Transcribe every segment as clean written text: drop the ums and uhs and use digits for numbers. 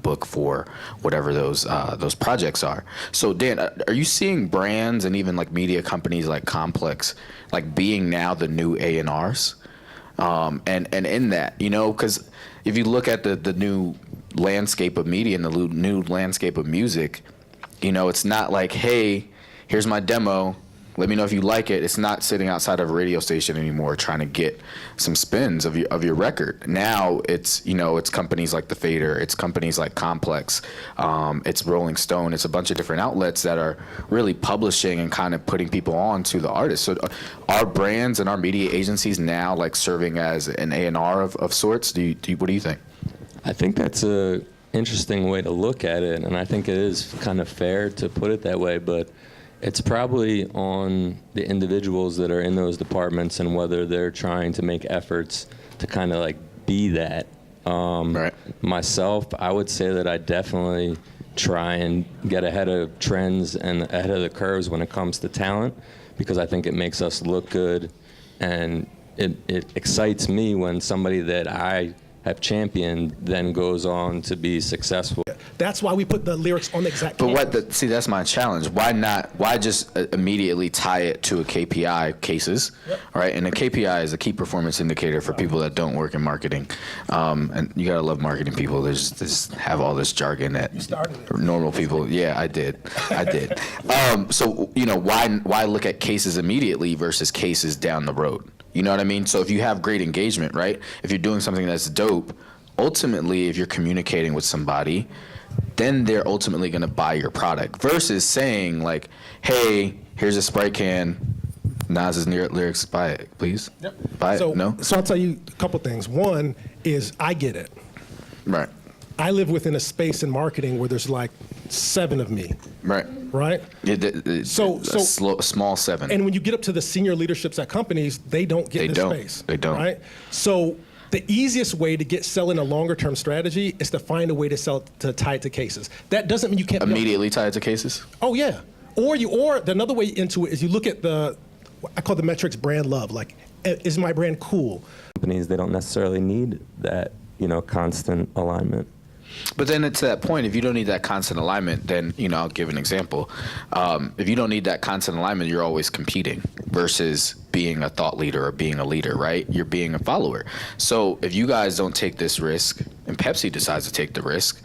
book for whatever those projects are. So Dan, are you seeing brands and even like media companies like Complex like being now the new A&Rs? And in that, you know, because if you look at the new landscape of media and the new landscape of music, you know, it's not like, hey, here's my demo, let me know if you like it. It's not sitting outside of a radio station anymore trying to get some spins of your record. Now it's, you know, it's companies like The Fader, it's companies like Complex, it's Rolling Stone, it's a bunch of different outlets that are really publishing and kind of putting people on to the artists. So our brands and our media agencies now like serving as an A&R of sorts? What do you think? I think that's a interesting way to look at it, and I think it is kind of fair to put it that way, but it's probably on the individuals that are in those departments and whether they're trying to make efforts to kind of like be that. Right. Myself, I would say that I definitely try and get ahead of trends and ahead of the curves when it comes to talent, because I think it makes us look good, and it excites me when somebody that I have championed then goes on to be successful. That's why we put the lyrics on the exact But see, that's my challenge. Why just immediately tie it to a KPI, cases, Yep. right? And a KPI is a key performance indicator for people that don't work in marketing. And you gotta love marketing people. There's have all this jargon that normal people, yeah, I did. So, you know, why look at cases immediately versus cases down the road? You know what I mean? So if you have great engagement, right? If you're doing something that's dope, ultimately, if you're communicating with somebody, then they're ultimately going to buy your product versus saying like, hey, here's a Sprite can, Nas's lyrics, buy it, please. Yep. Buy it, no? So I'll tell you a couple things. One is I get it. Right. I live within a space in marketing where there's like 7 of me. Right. Right? Small 7. And when you get up to the senior leaderships at companies, they don't get in this space. They don't. Right? So the easiest way to get selling a longer term strategy is to find a way to sell to tie it to cases. That doesn't mean you can't immediately tie it to cases? Oh yeah. Or another way into it is you look at I call the metrics brand love. Like, is my brand cool? Companies, they don't necessarily need that, you know, constant alignment. But then to that point, if you don't need that constant alignment, then, you know, I'll give an example. If you don't need that constant alignment, you're always competing versus being a thought leader or being a leader, right? You're being a follower. So if you guys don't take this risk and Pepsi decides to take the risk,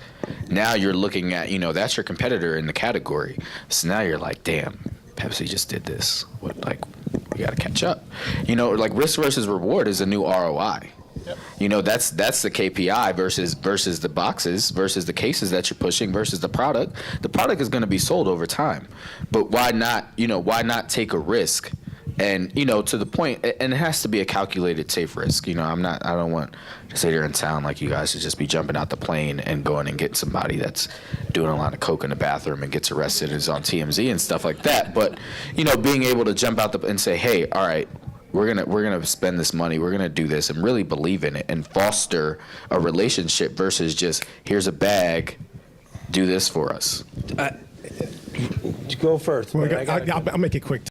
now you're looking at, you know, that's your competitor in the category. So now you're like, damn, Pepsi just did this. What, like, we got to catch up. You know, like risk versus reward is a new ROI. Yep. You know, that's the KPI versus the boxes versus the cases that you're pushing versus the product. The product is going to be sold over time, but why not take a risk? And, you know, to the point, and it has to be a calculated safe risk. You know, I don't want to sit here and sound like you guys should just be jumping out the plane and going and getting somebody that's doing a lot of coke in the bathroom and gets arrested and is on TMZ and stuff like that. But, you know, being able to jump out and say, hey, all right, we're gonna spend this money, we're gonna do this, and really believe in it and foster a relationship versus just here's a bag, do this for us. Go first. Well, I'll make it quick.